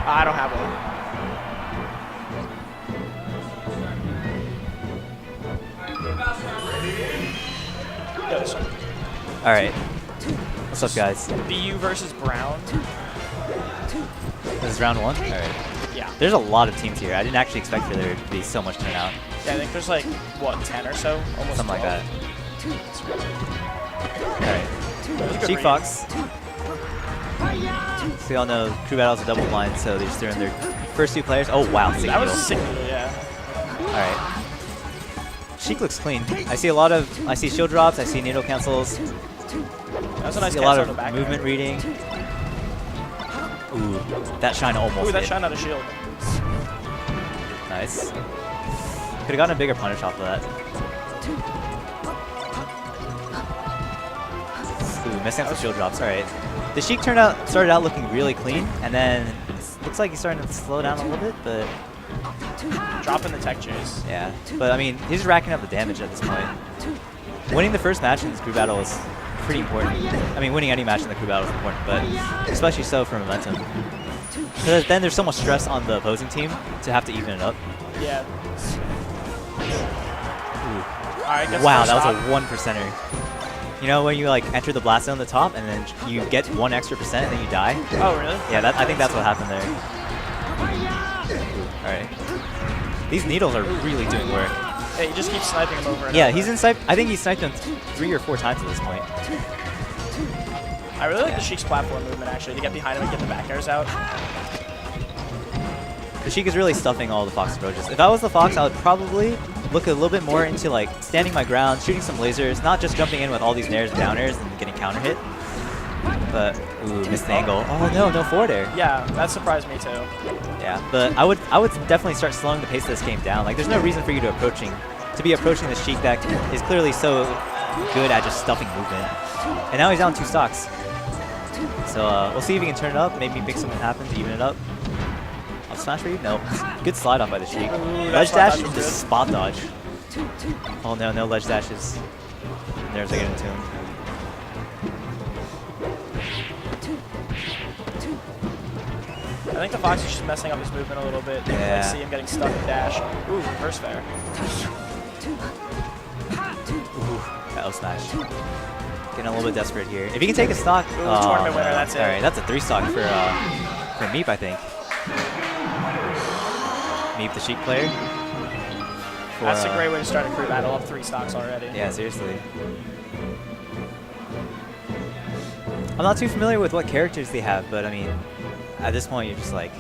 I don't have one. Yo, this one. All right. What's up, guys? BU versus Brown. This is round 1? All right. Yeah. There's a lot of teams here. I didn't actually expect for there to be so much turnout. Yeah, I think there's like, what, 10 or so? Almost Something 12. like that. All right. Cheek Fox. So you all know crew battles are double blind, so they just threw in their first 2 players. Oh, wow. Sick That was needle. a sick needle, yeah. All right. Sheik looks clean. I see shield drops. I see needle cancels. That was a I nice see a cancel lot on the of back movement there. reading. Ooh, that shine almost Ooh, that hit. shine out of shield. Nice. Could have gotten a bigger punish off of that. Ooh, missing out some shield drops. All right. The Sheik started out looking really clean, and then it looks like he's starting to slow down a little bit, but Dropping the tech chase. yeah. But I mean, he's racking up the damage at this point. Winning the first match in this crew battle is pretty important. I mean, winning any match in the crew battle is important, but especially so for momentum. Because then there's so much stress on the opposing team to have to even it up. Yeah. Ooh. Alright, gets Wow, first that stop. was a 1%er. You know when you like enter the blast zone on the top and then you get 1 extra percent and then you die? Oh, really? Yeah, I think that's what happened there. Alright. These needles are really doing work. Yeah, you just keep sniping him over and Yeah, over. he's I think he's sniped him 3 or 4 times at this point. I really like the Sheik's platform movement, actually, to get behind him and get the back airs out. The Sheik is really stuffing all the Fox approaches. If I was the Fox, I would probably look a little bit more into like standing my ground, shooting some lasers, not just jumping in with all these nairs and down airs and getting counter hit. But ooh, missed the angle. Oh no forward air. Yeah, that surprised me too. Yeah, but I would definitely start slowing the pace of this game down. Like there's no reason for you to be approaching the Sheik that is clearly so good at just stuffing movement. And now he's down 2 stocks. So we'll see if he can turn it up, maybe make something happen to even it up. I'll smash for you? No. Good slide off by the Sheik. Ledge dash was into good. spot dodge. Oh no, no ledge dashes. There's I get into him. I think the Fox is just messing up his movement a little bit. You can Yeah. really see him getting stuck in dash. Ooh, reverse fair. Ooh, that was smash. Getting a little bit desperate here. If he can take a stock. Ooh, tournament winner, that's it. Alright, that's a 3 stock for Meep, I think. Meep, the Sheik player. That's a great way to start a crew battle, up 3 stocks already. Yeah, seriously. I'm not too familiar with what characters they have, but I mean, at this point, you're just like,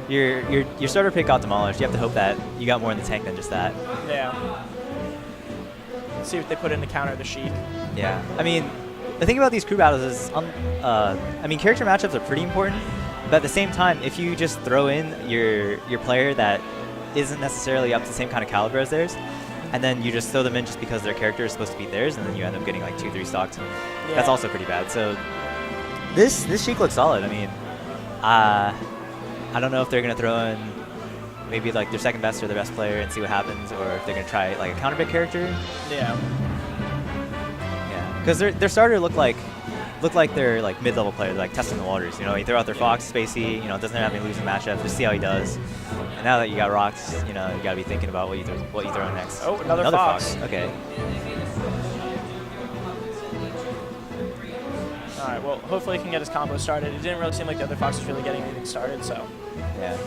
your starter pick got demolished. You have to hope that you got more in the tank than just that. Yeah. See what they put in to counter the Sheik. Yeah, I mean, the thing about these crew battles is, I mean, character matchups are pretty important, but at the same time, if you just throw in your player that isn't necessarily up to the same kind of caliber as theirs, and then you just throw them in just because their character is supposed to beat theirs, and then you end up getting like 2-3 stocks. That's also pretty bad. So this Sheik looks solid. I mean, I don't know if they're gonna throw in maybe like their second best or their best player and see what happens, or if they're gonna try like a counter pick character. Yeah. Yeah, because their starter looked like they're like mid-level players, like testing the waters. You know, you throw out their Fox, Spacey, you know, doesn't have any losing matchup, just see how he does. And now that you got rocks, you know, you gotta be thinking about what you throw next. Oh, another Fox. Okay. All right, well, hopefully he can get his combo started. It didn't really seem like the other Fox was really getting anything started, so. Yeah.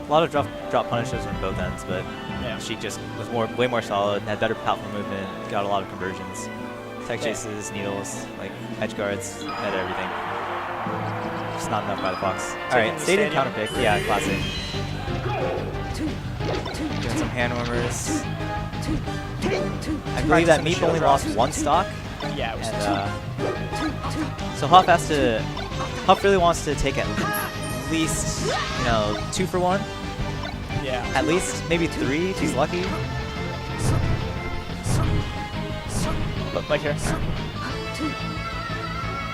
A lot of drop punishes on both ends, but Yeah. Sheik just was way more solid, had better platform movement, got a lot of conversions. Tech chases, needles, like edge guards, had everything. Just not enough by the Fox. Alright, the stadium stadium. counter pick. Yeah, classic. Doing some hand warmers. I believe that Meep only lost 1 stock. Yeah, it was And, so Huff really wants to take at least, you know, 2 for 1. yeah. At least maybe 3 if he's lucky. Like here.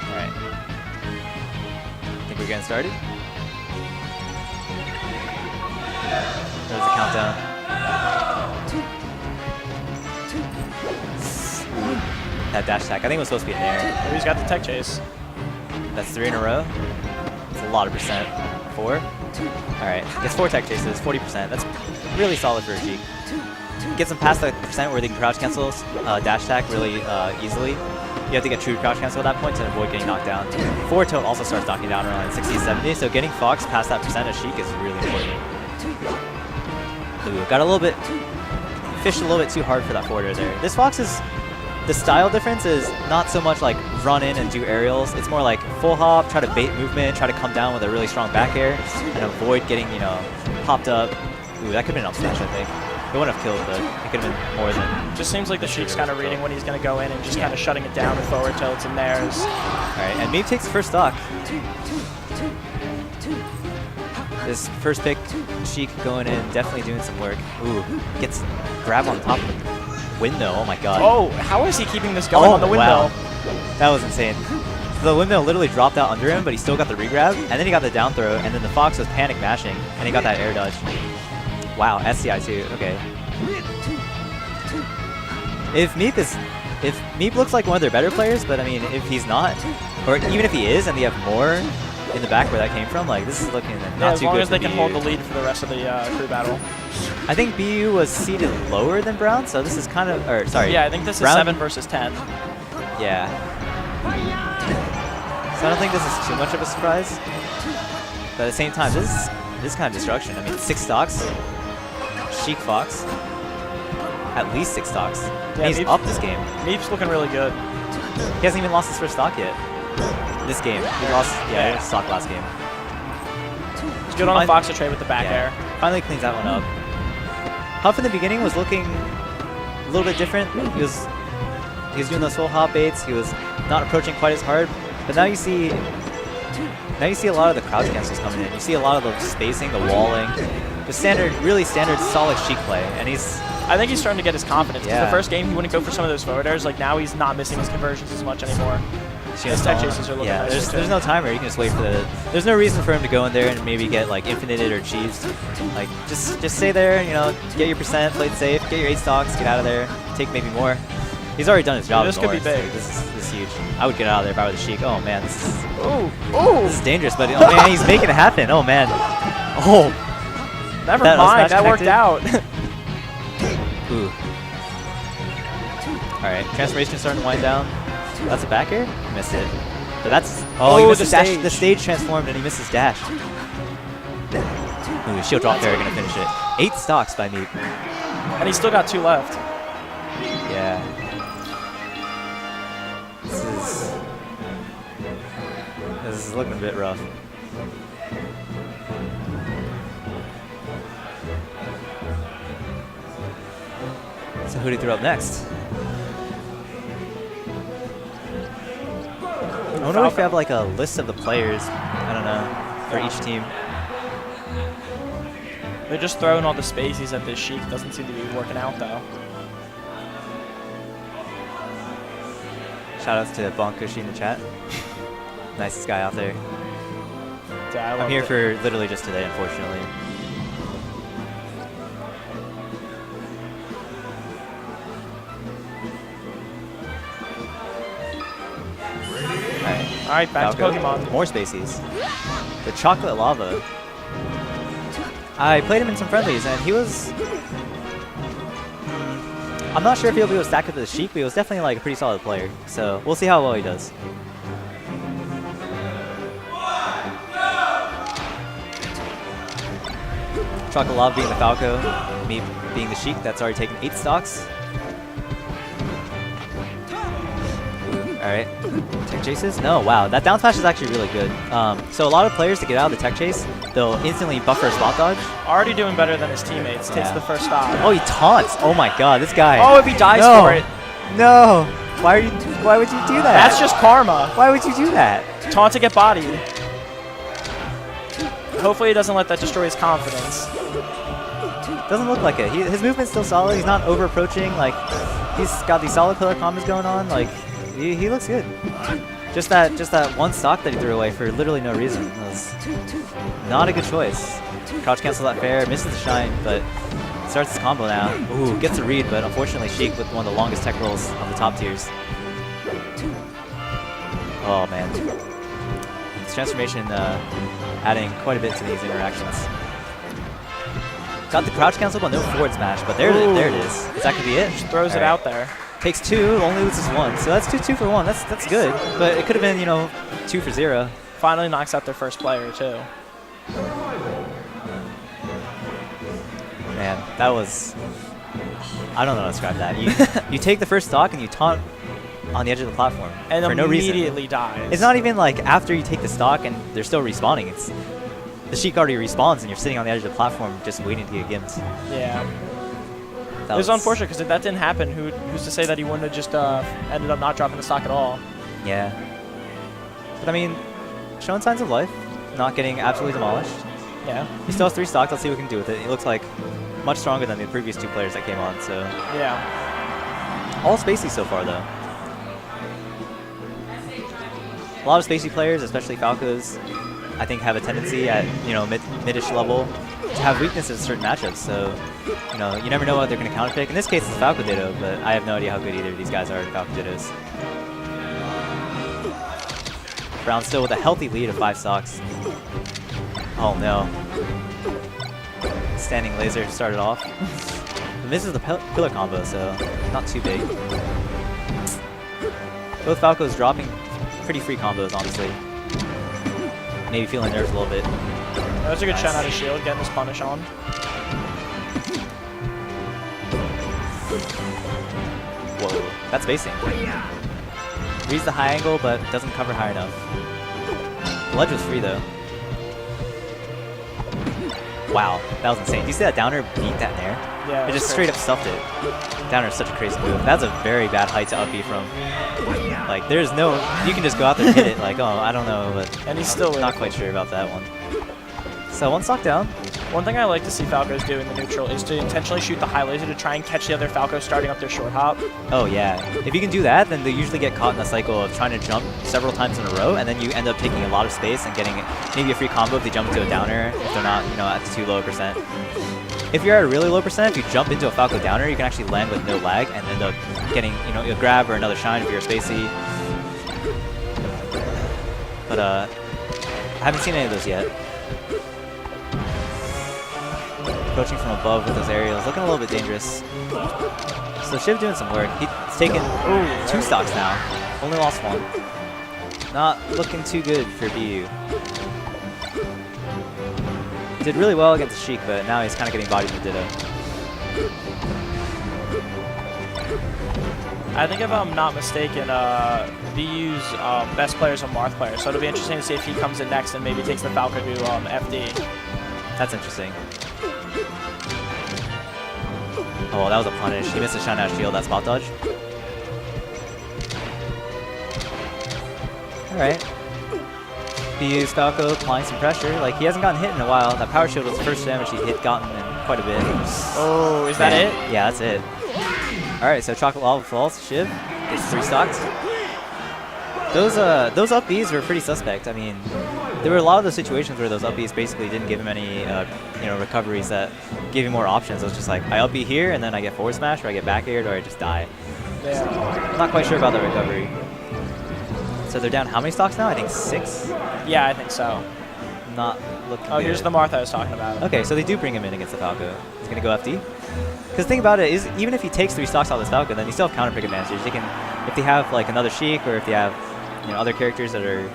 Alright. Think we're getting started? There's the countdown. Ooh, that dash attack. I think it was supposed to be in there. Oh, he's got the tech chase. That's 3 in a row. It's a lot of percent. 4. Alright, gets 4 tech chases, 40%. That's really solid for a Sheik. Gets them past the percent where they can crouch cancel, dash attack really easily. You have to get true crouch cancel at that point to avoid getting knocked down. 4 tilt also starts knocking down around 60-70, so getting Fox past that percent of Sheik is really important. Ooh, got a little bit, fished a little bit too hard for that forwarder there. This Fox is, the style difference is not so much like run in and do aerials. It's more like full hop, try to bait movement, try to come down with a really strong back air, and avoid getting, you know, popped up. Ooh, that could have been an up smash, I think. It wouldn't have killed, but it could have been more than... Just seems like the Sheik's kind of reading when he's going to go in and just kind of shutting it down with forward tilts and theirs. Alright, and Meep takes the first stock. This first pick, Sheik going in, definitely doing some work. Ooh, gets grab on top of the window. Oh my god. Oh, how is he keeping this going on the window? Wow. That was insane. So the windmill literally dropped out under him, but he still got the regrab, and then he got the down throw, and then the Fox was panic mashing, and he got that air dodge. Wow, SCI too. Okay. If Meep looks like one of their better players, but I mean, if he's not, or even if he is, and they have more in the back where that came from, like this is looking not too good. As long as they for can BU. hold the lead for the rest of the crew battle. I think BU was seeded lower than Brown, so this is kind of, or sorry. Yeah, I think this Brown, is 7 versus 10. Yeah. So I don't think this is too much of a surprise. But at the same time, this is kind of destruction. I mean, 6 stocks. Sheik Fox. At least 6 stocks. Yeah, he's up this game. Meep's looking really good. He hasn't even lost his first stock yet. This game. He lost, yeah, he lost stock last game. He's good on the Fox to trade with the back air. Finally cleans that one up. Huff in the beginning was looking a little bit different. He was doing those full hop baits. He was not approaching quite as hard. But now you see a lot of the crouch cancels coming in. You see a lot of the spacing, the walling, the standard, really standard, solid Sheik play. And I think he's starting to get his confidence. Because Yeah. the first game he wouldn't go for some of those forward airs. Like now he's not missing his conversions as much anymore. His tech chases are looking nice. There's no timer. You can just wait for the. There's no reason for him to go in there and maybe get like infinited or cheesed. Like just stay there. You know, get your percent, play it safe, get your 8 stocks, get out of there, take maybe more. He's already done his job. This could be big. This is huge. I would get out of there if I were the Sheik. Oh man, this is dangerous. But oh man, he's making it happen. Oh man. Oh. Never mind. That worked out. Ooh. All right, transformation starting to wind down. That's a back air? Missed it. But that's... Oh, he missed the dash. The stage transformed and he missed his dash. Ooh, shield drop there, gonna finish it. 8 stocks by Meep. And he's still got 2 left. Yeah. This is looking a bit rough. So who do you throw up next? I wonder if we have like a list of the players, I don't know, for each team. They're just throwing all the spaceys at this Sheik. Doesn't seem to be working out though. Shoutouts to Bonkushi in the chat. Nicest guy out there. Yeah, I'm here for literally just today, unfortunately. Alright, back to Pokemon. More spacies. The Chocolate Lava. I played him in some friendlies and he was... I'm not sure if he'll be able to stack up to the Sheik, but he was definitely like a pretty solid player. So we'll see how well he does. Chocolate Lava being the Falco, me being the Sheik, that's already taken 8 stocks. Alright. Tech chases? No, wow. That down smash is actually really good. So a lot of players to get out of the tech chase, they'll instantly buffer a spot dodge. Already doing better than his teammates. Takes the first stock. Oh, he taunts. Oh my god, this guy. Oh, if he dies for it. No. Why would you do that? That's just karma. Why would you do that? Taunt to get bodied. Hopefully he doesn't let that destroy his confidence. Doesn't look like it. His movement's still solid. He's not over approaching. Like, he's got these solid pillar combos going on. Like, he looks good. Just that one stock that he threw away for literally no reason was not a good choice. Crouch cancel that fair, misses the shine, but starts his combo now. Ooh, gets a read, but unfortunately Sheik with one of the longest tech rolls on the top tiers. Oh man. transformation adding quite a bit to these interactions. Got the crouch cancel, but no forward smash. But there it is. Is that gonna be it? Just throws it out there. Takes 2, only loses 1. So that's 2 for 1. That's good. But it could have been, you know, 2 for 0. Finally knocks out their first player too. Man, that was, I don't know how to describe that. You take the first stock and you taunt on the edge of the platform And for no reason. immediately dies. It's not even like after you take the stock and they're still respawning. It's the Sheik already respawns and you're sitting on the edge of the platform just waiting to get gimped. Yeah. That It was unfortunate because if that didn't happen, who's to say that he wouldn't have just ended up not dropping the stock at all? Yeah. But I mean, showing signs of life, not getting absolutely demolished. Yeah. He still has 3 stocks. Let's see what we can do with it. He looks like much stronger than the previous 2 players that came on. So Yeah. all spacey so far, though. A lot of spacey players, especially Falcos, I think have a tendency at, you know, mid-ish level to have weaknesses in certain matchups. So, you know, you never know what they're going to counterpick. In this case, it's Falco Ditto, but I have no idea how good either of these guys are at Falco Dittos. Brown still with a healthy lead of 5 stocks. Oh no. Standing laser started off. But misses the pillar combo, so not too big. Both Falcos dropping pretty free combos, honestly. Maybe feeling nerves a little bit. That was a good shot out of shield, getting this punish on. Whoa, that's spacing. Reads the high angle, but doesn't cover high enough. The ledge was free, though. Wow, that was insane. Do you see that downer beat that nair? Yeah. It just straight up stuffed it. Downer is such a crazy move. That's a very bad height to up B from. Like, there's no... You can just go out there and hit it. Like, oh, I don't know, but... And he's still not quite sure about that one. So, 1 stock down. One thing I like to see Falcos do in the neutral is to intentionally shoot the high laser to try and catch the other Falco starting up their short hop. Oh, yeah. If you can do that, then they usually get caught in the cycle of trying to jump several times in a row, and then you end up taking a lot of space and getting maybe a free combo if they jump into a downer, if they're not, you know, at too low a percent. If you're at a really low percent, if you jump into a Falco downer, you can actually land with no lag and end up getting, you know, a grab or another shine if you're spacey. But I haven't seen any of those yet. Approaching from above with those aerials, looking a little bit dangerous. So Shiv doing some work. He's taken 2 stocks now, only lost 1. Not looking too good for BU. Did really well against Sheik, but now he's kind of getting bodied with Ditto. I think if I'm not mistaken, BU's best player is a Marth player, so it'll be interesting to see if he comes in next and maybe takes the Falco to FD. That's interesting. Oh, that was a punish. He missed a shine out shield, that spot dodge. Alright. BU's Falco applying some pressure. Like, he hasn't gotten hit in a while. That power shield was the first damage he hit gotten in quite a bit. Oh, is that it? Yeah, that's it. Alright, so Chocolate Lava falls. Shiv gets 3 stocks. Those up Bs were pretty suspect. I mean, there were a lot of those situations where those up Bs basically didn't give him any you know, recoveries that gave him more options. It was just like, I up B here, and then I get forward smash, or I get back aired, or I just die. Yeah. I'm not quite sure about the recovery. So they're down how many stocks now? I think 6? Yeah, I think so. Not looking Oh, good. here's the Marth I was talking about. Okay, so they do bring him in against the Falco. He's going to go FD. Because the thing about it is, even if he takes 3 stocks out of this Falco, then you still have counter pick advantage. They can, if they have like another Sheik, or if they have, you know, other characters that are...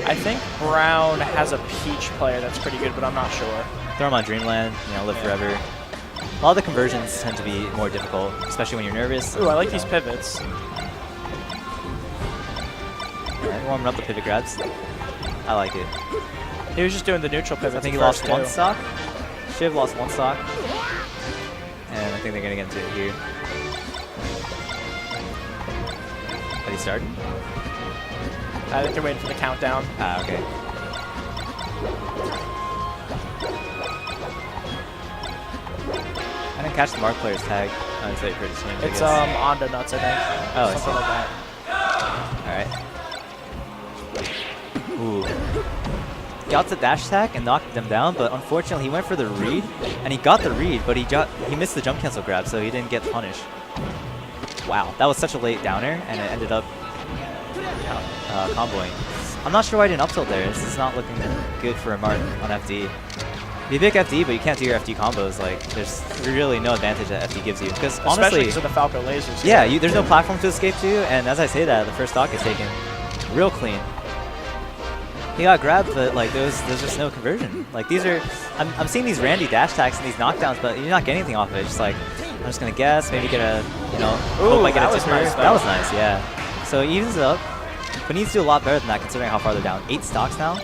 I think Brown has a Peach player that's pretty good, but I'm not sure. Throw him on Dreamland, you know, live forever. A lot of the conversions tend to be more difficult, especially when you're nervous. Ooh, I like these pivots. Alright, warming up the pivot grabs. I like it. He was just doing the neutral pivot. I think he lost 1 stock. Shiv lost 1 stock. And I think they're going to get into it here. Are they starting? I think they're waiting for the countdown. Ah, okay. I didn't catch the Mark player's tag. I was waiting for it to swing. It's Onda Nuts, I think. Oh, something like that. Alright. Ooh. Got the dash attack and knocked them down, but unfortunately he went for the read, and he got the read, but he missed the jump cancel grab, so he didn't get punished. Wow, that was such a late downer, and it ended up comboing. I'm not sure why I didn't up tilt there. This is not looking good for a mark on FD. You pick FD, but you can't do your FD combos. Like, there's really no advantage that FD gives you. Because Especially honestly, because of the Falco lasers. yeah, there's no platform to escape to. And as I say that, the first stock is taken real clean. He got grabbed, but like there's just no conversion. Like these are, I'm seeing these randy dash attacks and these knockdowns, but you're not getting anything off of it. Just like I'm just gonna guess, maybe get a, you know, hope I get a tipper. Nice, that was nice, yeah. So he evens it up, but he needs to do a lot better than that considering how far they're down. 8 stocks now.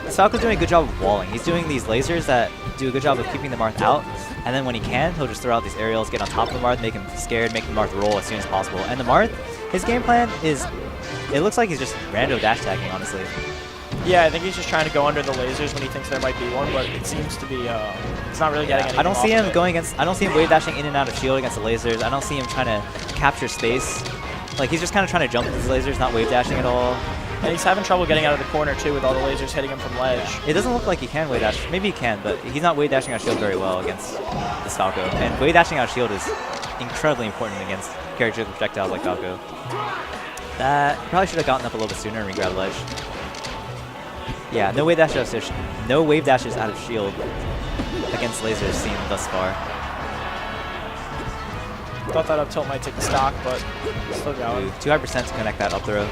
Falco's doing a good job of walling. He's doing these lasers that do a good job of keeping the Marth out, and then when he can, he'll just throw out these aerials, get on top of the Marth, make him scared, make the Marth roll as soon as possible. And the Marth, his game plan is, it looks like he's just rando dash tagging, honestly. Yeah, I think he's just trying to go under the lasers when he thinks there might be one, but it seems to be, it's not really getting anything. I don't see off him of going against, I don't see him wave dashing in and out of shield against the lasers. I don't see him trying to capture space. Like, he's just kind of trying to jump these lasers, not wave dashing at all. And he's having trouble getting out of the corner, too, with all the lasers hitting him from ledge. It doesn't look like he can wave dash. Maybe he can, but he's not wave dashing out of shield very well against this Falco. And wave dashing out of shield is incredibly important against characters with projectiles like Falco. That probably should have gotten up a little bit sooner and re-grabbed ledge. Yeah, no wave dashes out of shield against lasers seen thus far. Thought that up tilt might take the stock, but still going. Too high percent to connect that up throw.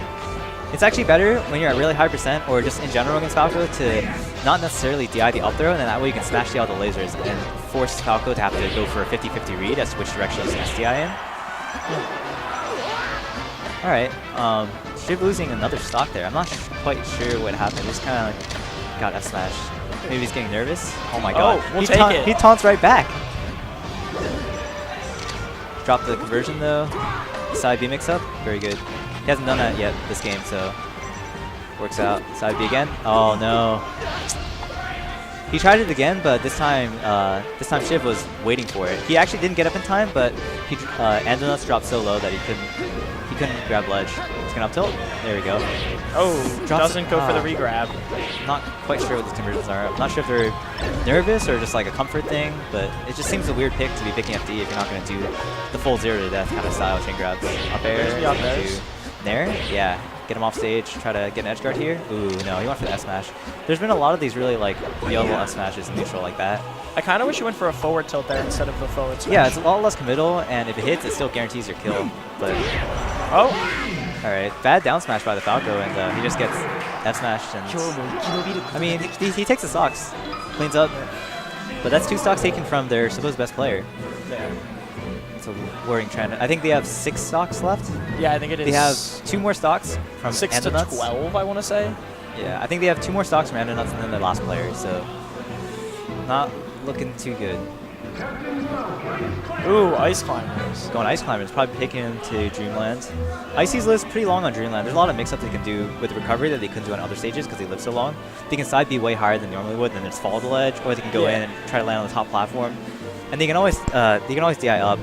It's actually better when you're at really high percent or just in general against Falco to not necessarily DI the up throw, and then that way you can smash the all the lasers and force Falco to have to go for a 50-50 read as to which direction he's going to SDI in. Alright, Shiv losing another stock there. I'm not quite sure what happened. Just kind of like got F-smashed. Maybe he's getting nervous. Oh my god. Oh, we'll take it. He taunts right back. Dropped the conversion though. Side B mix up. Very good. He hasn't done that yet this game, so works out. Side B again. Oh no. He tried it again, but this time Shiv was waiting for it. He actually didn't get up in time, but he Andonuts dropped so low that he couldn't grab ledge. He's gonna up tilt. There we go. Oh, doesn't go for the re-grab. Not quite sure what these conversions are. I'm not sure if they're nervous or just like a comfort thing, but it just seems a weird pick to be picking FD if you're not gonna do the full 0 to death kind of style chain grabs. Up air to Nair. Yeah. Get him off stage, try to get an edge guard here. Ooh, no, he went for the S-smash. There's been a lot of these really like yellow S-smashes in neutral like that. I kind of wish you went for a forward tilt there instead of a forward smash. Yeah, it's a lot less committal, and if it hits, it still guarantees your kill. But alright, bad down smash by the Falco, and he just gets F-smashed. And I mean, he takes the stocks, cleans up, but that's 2 stocks taken from their supposed best player. Yeah. It's a worrying trend. I think they have 6 stocks left. Yeah, I think it is. They have 2 more stocks from 6 to Andonuts. 12, I want to say. Yeah, I think they have 2 more stocks from Andonuts and then their last player, so not looking too good. Ooh, Ice Climbers. Going Ice Climbers, probably taking him to Dreamland. Icy's lives pretty long on Dreamland. There's a lot of mix-ups they can do with recovery that they couldn't do on other stages because they live so long. They can side B way higher than they normally would, and then just fall to the ledge, or they can go in and try to land on the top platform. And they can always DI up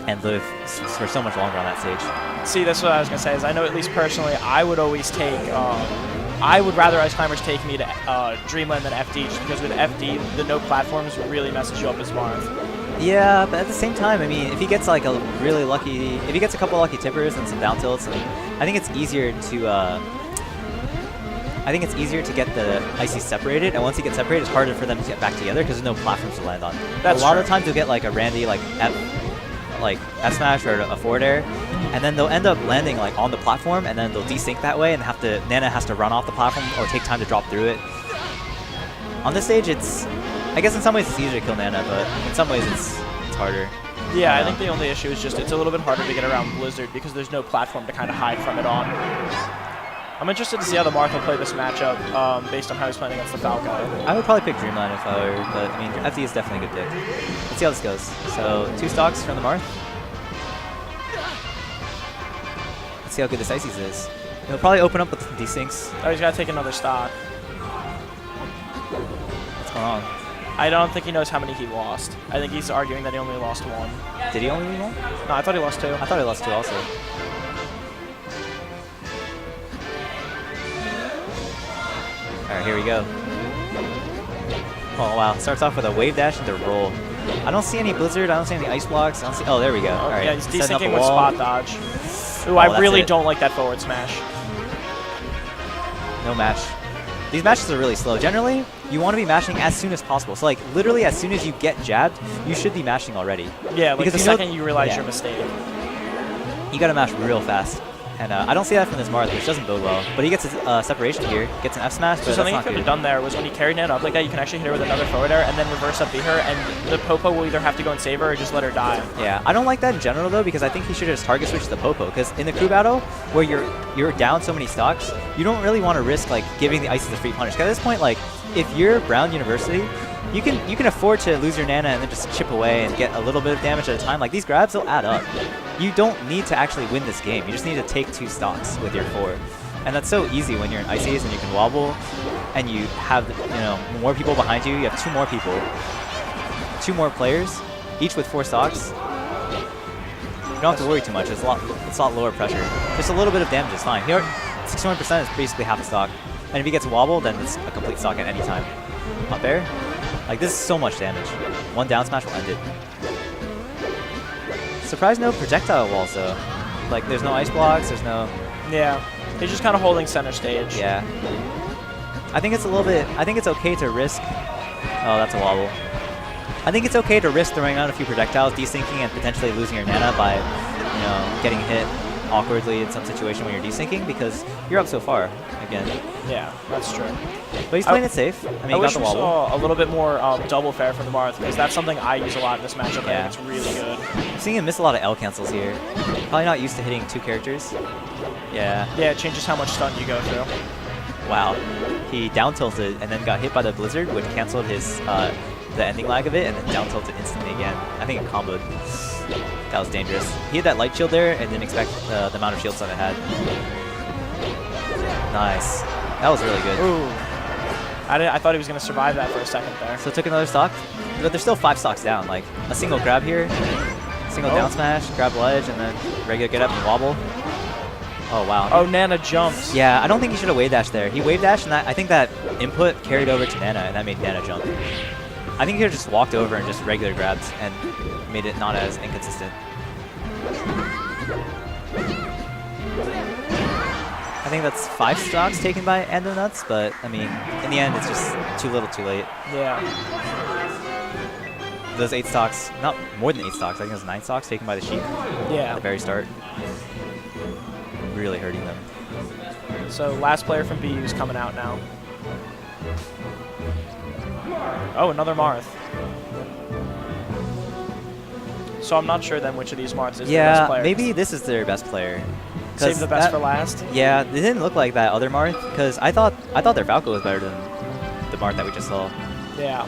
and live for so much longer on that stage. See, that's what I was going to say, is I know at least personally, I would always take, I would rather Ice Climbers take me to Dreamland than FD, just because with FD, the no platforms really messes you up as Marth. Yeah, but at the same time, I mean, if he gets like a really lucky, if he gets a couple lucky tippers and some down tilts, I think it's easier to get the Icy separated, and once he gets separated, it's harder for them to get back together because there's no platforms to land on. That's a lot of times you'll get like a randy like F-smash or a forward air, and then they'll end up landing like on the platform, and then they'll desync that way, and Nana has to run off the platform or take time to drop through it. On this stage, I guess in some ways it's easier to kill Nana, but in some ways it's harder. Yeah, I think the only issue is just it's a little bit harder to get around Blizzard because there's no platform to kind of hide from it on. I'm interested to see how the Marth will play this matchup based on how he's playing against the Falco. I would probably pick Dreamland if I were, but I mean, FD is definitely a good pick. Let's see how this goes. So, 2 stocks from the Marth. Let's see how good this Ices is. He'll probably open up with desyncs. Oh, he's got to take another stock. What's going on? I don't think he knows how many he lost. I think he's arguing that he only lost 1. Did he only lose 1? No, I thought he lost 2. I thought he lost 2 also. Alright, here we go. Oh wow, starts off with a wave dash into roll. I don't see any Blizzard, I don't see any ice blocks, I don't see, oh there we go. Alright, yeah, he's desyncing with spot dodge. Ooh, I really don't like that forward smash. No match. These matches are really slow. Generally, you want to be mashing as soon as possible. So like literally as soon as you get jabbed, you should be mashing already. Yeah, like because the second you realize your mistake. You gotta mash real fast. And I don't see that from this Marth, which doesn't bode well. But he gets a separation here, gets an F smash, but so something he could have done there was when he carried Nana up like that, you can actually hit her with another forward air and then reverse up B her, and the Popo will either have to go and save her or just let her die. Yeah, I don't like that in general though, because I think he should just target switch the Popo. Because in the crew battle, where you're down so many stocks, you don't really want to risk like giving the ices a free punish. Because at this point, like if you're Brown University, you can afford to lose your Nana and then just chip away and get a little bit of damage at a time. Like these grabs, they'll add up. You don't need to actually win this game. You just need to take 2 stocks with your 4. And that's so easy when you're in Ices and you can wobble and you have, more people behind you. You have 2 more people, 2 more players, each with 4 stocks. You don't have to worry too much. It's a lot lower pressure. Just a little bit of damage is fine. Here, 61% is basically half a stock. And if he gets wobbled, then it's a complete stock at any time. Up air. Like this is so much damage. 1 down smash will end it. Surprised no projectile walls though. Like there's no ice blocks, there's no... Yeah, he's just kind of holding center stage. Yeah. I think it's okay to risk... Oh, that's a wobble. I think it's okay to risk throwing out a few projectiles, desyncing, and potentially losing your Nana by, getting hit awkwardly in some situation when you're desyncing, because you're up so far again. Yeah, that's true. But he's playing it safe. I mean, he got the wobble. Saw a little bit more double fair from the Marth, because that's something I use a lot in this matchup. Yeah. I think it's really good. I'm seeing him miss a lot of L cancels here. Probably not used to hitting 2 characters. Yeah. Yeah, it changes how much stun you go through. Wow. He down tilted and then got hit by the Blizzard, which canceled his the ending lag of it, and then down tilted instantly again. I think it comboed. That was dangerous. He had that light shield there and didn't expect the amount of shield stun it had. Nice. That was really good. Ooh. I thought he was going to survive that for a second there. So took another stock, but there's still 5 stocks down. Like a single grab here, single down smash, grab ledge, and then regular get up and wobble. Oh, wow. Oh, Nana jumps. Yeah, I don't think he should have wave dashed there. He wave dashed, and I think that input carried over to Nana, and that made Nana jump. I think he could have just walked over and just regular grabs and made it not as inconsistent. I think that's 5 stocks taken by Ando Nuts, but I mean, in the end, it's just too little too late. Yeah. Those 8 stocks, not more than 8 stocks, I think it was 9 stocks taken by the Sheik Yeah. at the very start. Really hurting them. So last player from BU is coming out now. Oh, another Marth. So I'm not sure then which of these Marths is the best player. Yeah, maybe this is their best player. Save the best for last? Yeah, it didn't look like that other Marth, because I thought their Falco was better than the Marth that we just saw. Yeah.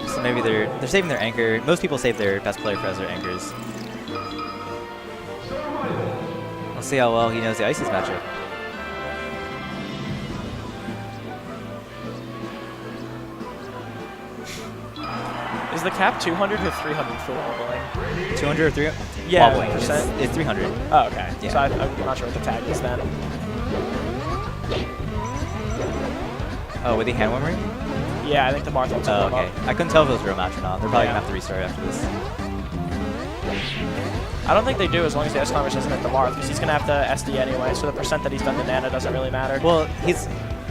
So maybe they're saving their anchor. Most people save their best player as their anchors. We'll see how well he knows the Ices matchup. Is the cap 200 or 300 for wobbling? 200 or 300? Yeah, wobbling. percent. It's 300. Oh, okay. Yeah. So I'm not sure what the tag is then. Oh, with the hand warmer? Yeah, I think the Marth wants to Oh, warm okay. up. I couldn't tell if it was a real match or not. They're probably going to have to restart after this. I don't think they do as long as the S-Climbers doesn't hit the Marth, because he's going to have to SD anyway, so the percent that he's done to Nana doesn't really matter. Well,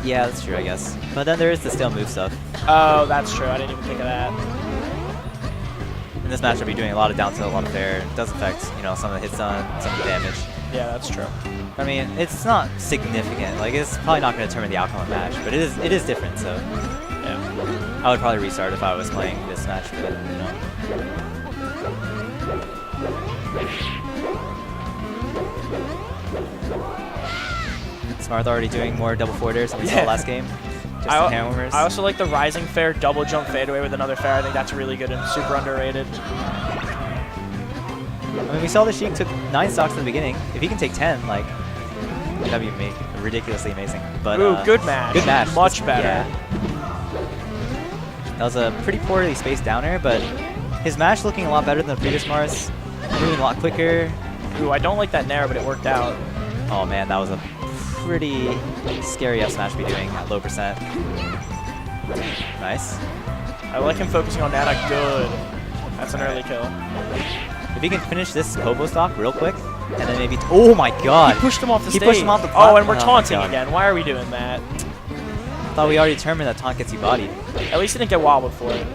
yeah, that's true, I guess. But then there is the stale move stuff. Oh, that's true. I didn't even think of that. In this match, I'll be doing a lot of down tilt, a lot of fair. It does affect, some of the hit stun, some of the damage. Yeah, that's true. I mean, it's not significant. Like, it's probably not going to determine the outcome of the match, but it is different, so... Yeah. I would probably restart if I was playing this match, but, Smart already doing more double forwarders than we saw last game. Just the hand warmers. I also like the rising fair double jump fadeaway with another fair. I think that's really good and super underrated. I mean, we saw the Sheik took 9 stocks in the beginning. If he can take 10, like, that'd be ridiculously amazing. But ooh, good match. Good match. Much better. Yeah. That was a pretty poorly spaced downer, but his match looking a lot better than the previous Mars. Moving a lot quicker. Ooh, I don't like that Nair, but it worked out. Oh man, that was a pretty scary F smash to be doing at low percent. Nice. I like him focusing on Nana. Good. That's an early kill. If he can finish this Popo stock real quick, And then maybe... Oh my god! He pushed him off the He stage. pushed him off the Oh, platform. and we're Oh my taunting God. again. Why are we doing that? Thought we already determined that taunt gets you bodied. At least he didn't get wobbled for it.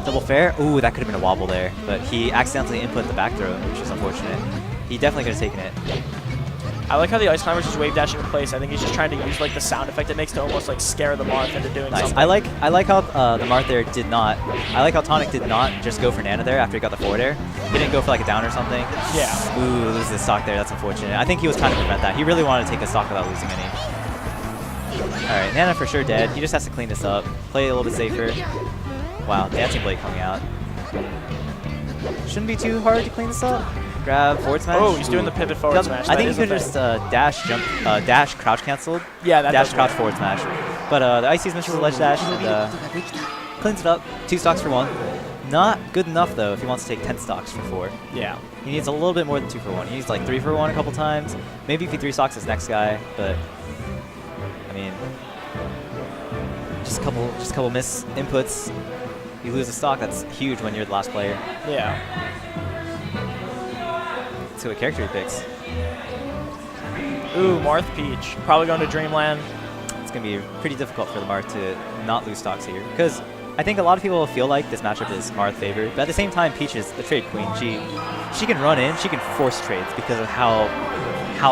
Double fair? Ooh, that could have been a wobble there. But he accidentally input the back throw, which is unfortunate. He definitely could have taken it. I like how the Ice Climber's just wave dashing in place. I think he's just trying to use like the sound effect it makes to almost like scare the Marth into doing Nice. something. I like how the Marth there did not... I like how Tonic did not just go for Nana there after he got the forward air. He didn't go for like a down or something. Yeah. Ooh, loses the stock there. That's unfortunate. I think he was trying to prevent that. He really wanted to take a stock without losing any. Alright, Nana for sure dead. He just has to clean this up. Play a little bit safer. Wow, Dancing Blade coming out. Shouldn't be too hard to clean this up. Grab forward smash. Oh, he's doing the pivot forward smash. I That think he is could a just thing. dash crouch canceled. Yeah, that dash does crouch work. forward smash. But the Icy's misses a ledge dash and cleans it up. 2 stocks for 1. Not good enough though if he wants to take 10 stocks for 4. Yeah. He needs a little bit more than 2 for 1. He needs like 3 for 1 a couple times. Maybe if he 3 stocks his next guy, but I mean, just a couple miss inputs. You lose a stock. That's huge when you're the last player. Yeah. Let's see what character he picks. Ooh, Marth Peach. Probably going to Dreamland. It's going to be pretty difficult for the Marth to not lose stocks here. Because I think a lot of people feel like this matchup is Marth favored. But at the same time, Peach is the trade queen. She can run in. She can force trades because of how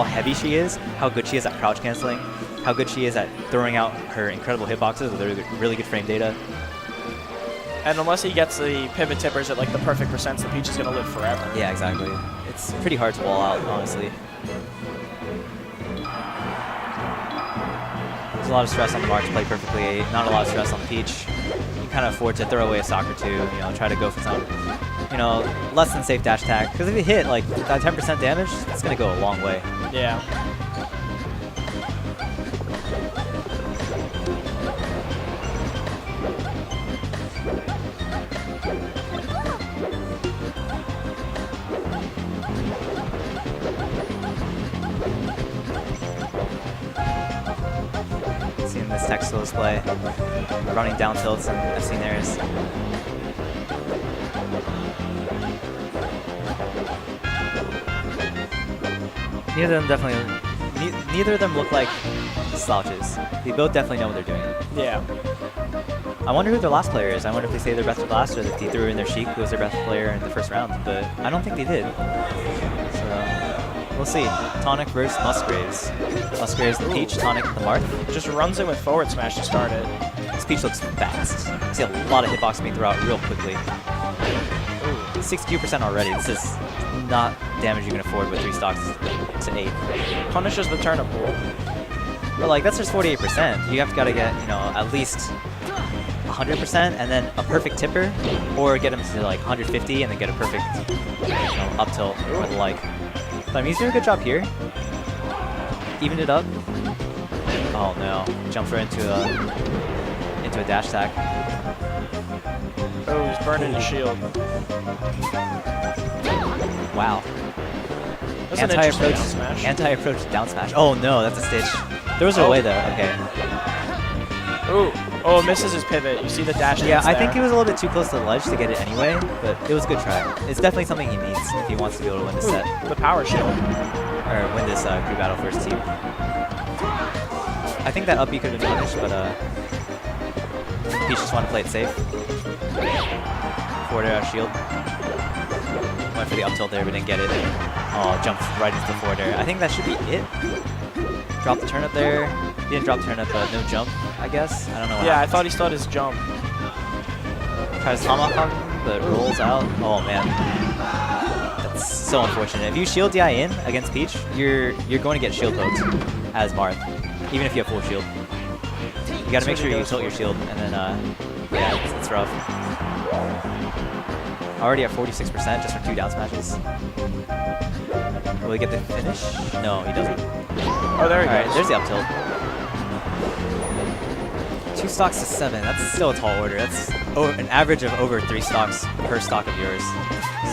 heavy she is, how good she is at crouch canceling, how good she is at throwing out her incredible hitboxes with really good frame data. And unless he gets the pivot tippers at like the perfect percents, the Peach is going to live forever. Yeah, exactly. It's pretty hard to wall out, honestly. There's a lot of stress on the March, play perfectly. Not a lot of stress on the Peach. You kind of afford to throw away a stock or two, you know, try to go for some, you know, less than safe dash attack. Because if you hit like that 10% damage, it's going to go a long way. Yeah. Seeing this textile display, running down tilts and FC nairs. Neither of them look like slouches. They both definitely know what they're doing. Yeah. I wonder who their last player is. I wonder if they say their best last or if they threw in their Sheik, who was their best player in the first round. But I don't think they did. So we'll see. Tonic versus Musgraves. Musgraves the Peach, Tonic the Marth. Just runs in with forward smash to start it. This Peach looks fast. I see a lot of hitbox being thrown out real quickly. 62% already. This is not damage you can afford with 3 stocks to 8. Punishes the turnip pool. But like that's just 48%. You have got to get, you know, at least 100% and then a perfect tipper, or get him to like 150 and then get a perfect, you know, up tilt or the like. But I mean, he's doing a good job here. Evened it up. Oh no! Jumps right into a dash attack. Oh, he's burning his shield. Wow. That's an interesting down smash. Anti-approach down smash. Oh no, that's a stitch. Throws it away though. Okay. Ooh. Oh, misses his pivot. You see the dash. Yeah, I there. think he was a little bit too close to the ledge to get it anyway, but it was a good try. It's definitely something he needs if he wants to be able to win this Ooh, set. the power shield. Or win this crew battle for his team. I think that up B could have been punished, but Peach just wanted to play it safe. Forward air shield. Went for the up tilt there, but didn't get it. Oh, jumped right into the forward air. I think that should be it. Drop the turnip there. He didn't drop the turnip, but no jump, I guess. I don't know what Yeah, I happened. thought he still had his jump. Tries to tomahawk him, but rolls out. Oh man, that's so unfortunate. If you shield DI in against Peach, you're going to get shield poked as Marth, even if you have full shield. You got to make sure you tilt your shield, and then yeah, it's rough. Already at 46% just from 2 down smashes. Will he get the finish? No, he doesn't. Oh, there he All right, goes. there's the up tilt. 2 stocks to 7. That's still a tall order. That's an average of over 3 stocks per stock of yours.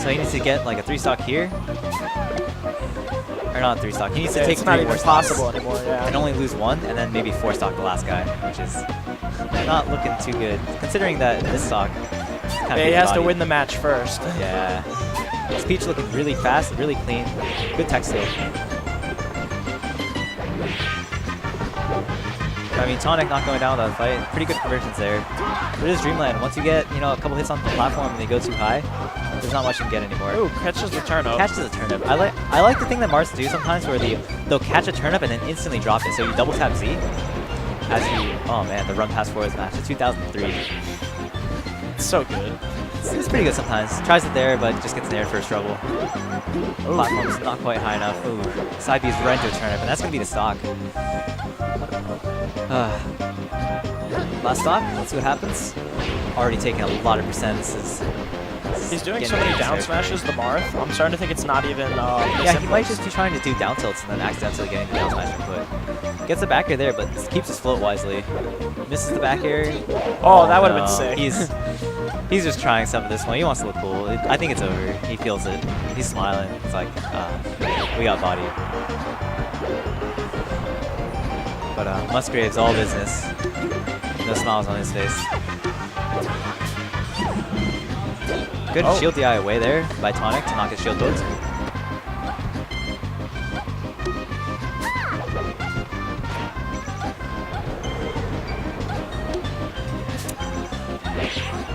So he needs to get like a 3 stock here. Or not 3 stock. He needs to take It's not 3 even more stocks possible anymore, yeah. and only lose 1, and then maybe 4 stock the last guy, which is not looking too good. Considering that this stock Yeah, he has to win the match first. Yeah. This Peach looking really fast, really clean. Good tech steal. I mean, Tonic not going down without a fight. Pretty good conversions there. But it is Dreamland. Once you get, you know, a couple hits on the platform and they go too high, there's not much you can get anymore. Ooh, catches the turnip. Catches a turnip. I like the thing that Marths do sometimes where they'll catch a turnip and then instantly drop it. So you double tap Z as you, oh man, the run pass forward smash. It's 2003. It's so good. It's pretty good sometimes. Tries it there, but just gets nared first trouble. Platform's not quite high enough. Ooh, side B's right into a turnip, and that's going to be the stock. Last stock, let's see what happens. Already taking a lot of percents. He's doing so many down smashes, the Marth. I'm starting to think it's not even yeah, he might just be trying to do down tilts and then accidentally getting the down smash input. Gets the back air there, but keeps his float wisely. Misses the back air. Oh, that would have been sick. He's just trying some of this one. He wants to look cool. I think it's over. He feels it. He's smiling. It's like, we got body. But Musgrave's all business. No smiles on his face. Good shield DI away there by Tonic to knock his shield both.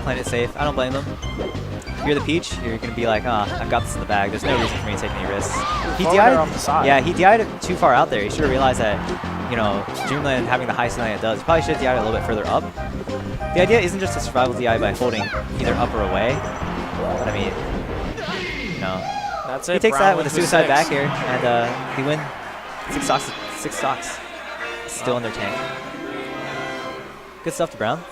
Playing it safe. I don't blame them. If you're the Peach, you're going to be like, I've got this in the bag. There's no reason for me to take any risks. He DI'd on the side. Yeah, he DI'd it too far out there. He should have realized that, you know, Dreamland having the high ceiling it does. Probably should have DI'd it a little bit further up. The idea isn't just a survival DI by holding either up or away. But I mean, you know, that's it. He takes Brown that with a suicide back air, and he win 6 stocks. 6 stocks. Still in their tank. Good stuff to Brown.